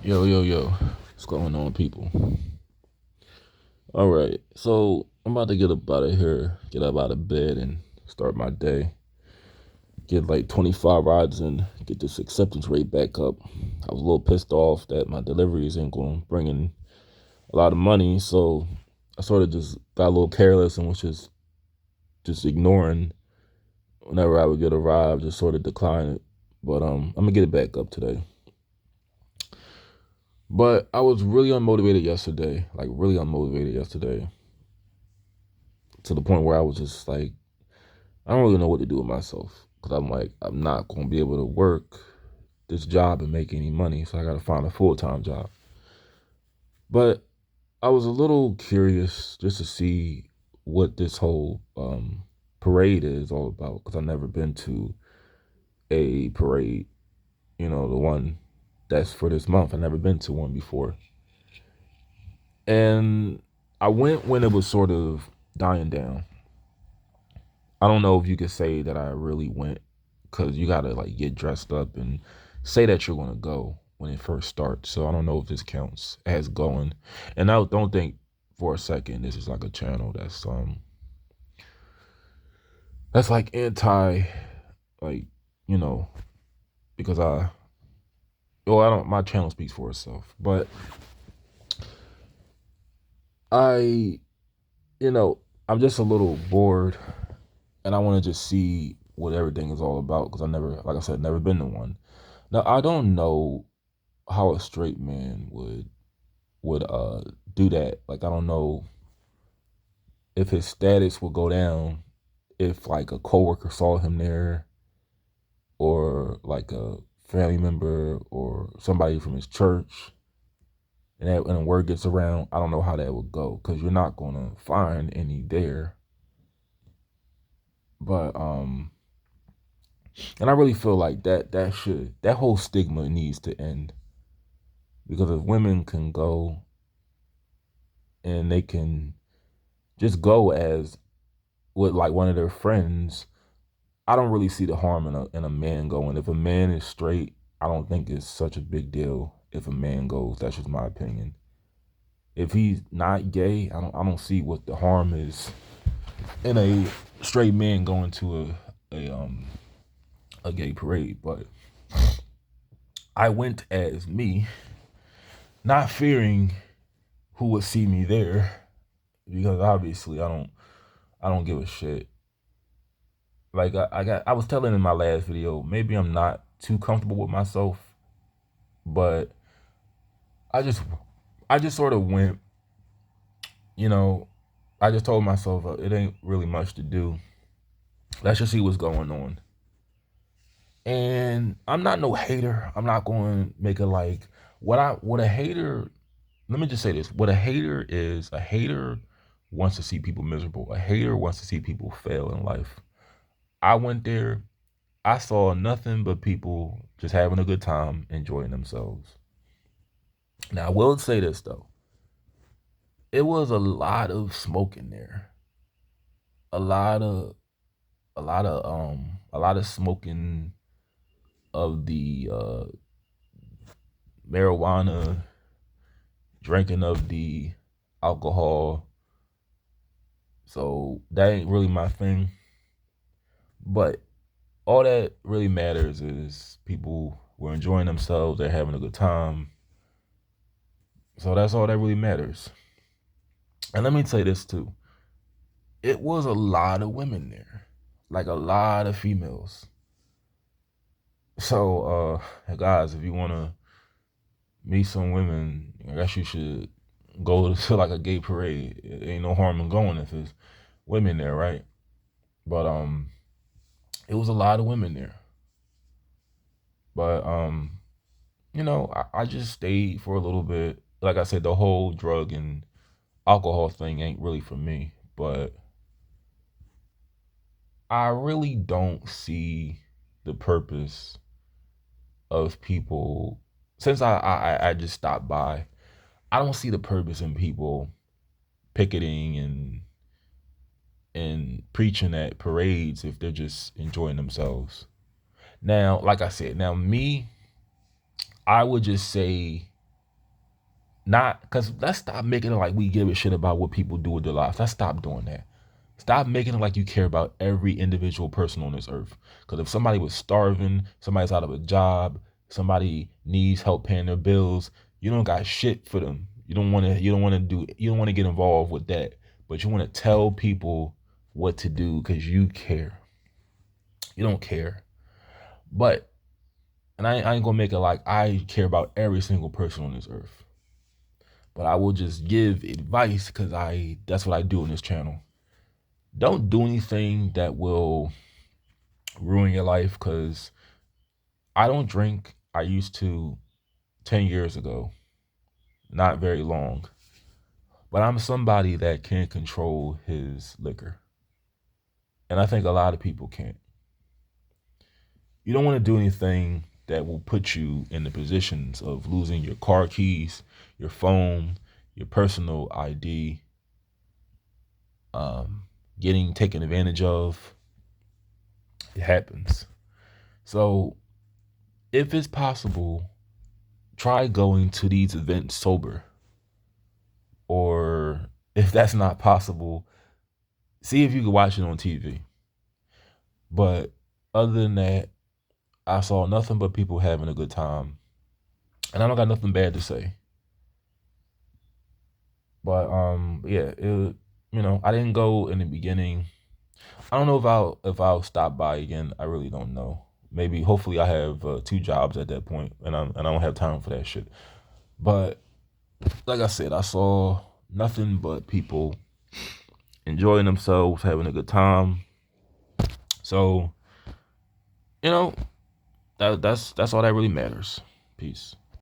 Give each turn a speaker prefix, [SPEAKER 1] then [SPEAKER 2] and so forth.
[SPEAKER 1] Yo, what's going on, people? All right, so I'm about to get up out of here, get up out of bed, and start my day. Get like 25 rides and get this acceptance rate back up. I was a little pissed off that my deliveries ain't going to bring in a lot of money, so I sort of just got a little careless and was just ignoring whenever I would get a ride, just sort of decline it. But I'm gonna get it back up today. But I was really unmotivated yesterday, like really unmotivated yesterday, to the point where I was just like, I don't really know what to do with myself because I'm like, I'm not going to be able to work this job and make any money, so I got to find a full-time job. But I was a little curious just to see what this whole parade is all about because I've never been to a parade, the one that's for this month. I've never been to one before. And I went when it was sort of dying down. I don't know if you could say that I really went because you gotta like get dressed up and say that you're gonna go when it first starts. So I don't know if this counts as going. And I don't think for a second this is like a channel that's like anti, like, you know because I don't, my channel speaks for itself, but I you know I'm just a little bored and I want to just see what everything is all about because I never, like I said, never been to one. Now I don't know how a straight man would do that. Like I don't know if his status would go down if like a coworker saw him there or like a family member or somebody from his church and the word gets around. I don't know how that would go because you're not gonna find any there. But and I really feel like that whole stigma needs to end because if women can go and they can just go as with like one of their friends, I don't really see the harm in a man going. If a man is straight, I don't think it's such a big deal if a man goes. That's just my opinion. If he's not gay, I don't see what the harm is in a straight man going to a gay parade. But I went as me, not fearing who would see me there, because obviously I don't give a shit. Like I was telling in my last video, maybe I'm not too comfortable with myself, but I just I just sort of went, you know, I just told myself it ain't really much to do. Let's just see what's going on. And I'm not no hater. I'm not going to make it like what a hater. Let me just say this: what a hater is, a hater wants to see people miserable. A hater wants to see people fail in life. I went there. I saw nothing but people just having a good time, enjoying themselves. Now I will say this though: it was a lot of smoke in there. A lot of a lot of smoking of the marijuana, drinking of the alcohol. So that ain't really my thing. But all that really matters is people were enjoying themselves, they're having a good time. So that's all that really matters. And let me say this too. It was a lot of women there. Like a lot of females. So guys, if you wanna meet some women, I guess you should go to like a gay parade. It ain't no harm in going if it's women there, right? But it was a lot of women there. But I just stayed for a little bit. Like I said, the whole drug and alcohol thing ain't really for me. But I really don't see the purpose of people since I just stopped by. I don't see the purpose in people picketing and preaching at parades if they're just enjoying themselves. Now, like I said, now me, I would just say Not because let's stop making it like we give a shit about what people do with their lives. Let's stop doing that. Stop making it like you care about every individual person on this earth. Because if somebody was starving, somebody's out of a job, somebody needs help paying their bills, you don't got shit for them. You don't want to. You don't want to do. You don't want to get involved with that. But you want to tell people what to do because you care. You don't care. But and I ain't gonna make it like I care about every single person on this earth. But I will just give advice because I that's what I do on this channel. Don't do anything that will ruin your life because I don't drink. I used to 10 years ago, not very long. But I'm somebody that can control his liquor. And I think a lot of people can't. You don't want to do anything that will put you in the positions of losing your car keys, your phone, your personal ID, getting taken advantage of. It happens. So if it's possible, try going to these events sober. Or if that's not possible, see if you can watch it on TV. But other than that, I saw nothing but people having a good time. And I don't got nothing bad to say. But yeah, I didn't go in the beginning. I don't know if I'll stop by again. I really don't know. Maybe hopefully I have 2 jobs at that point and I don't have time for that shit. But like I said, I saw nothing but people enjoying themselves, having a good time. So, you know, that's all that really matters. Peace.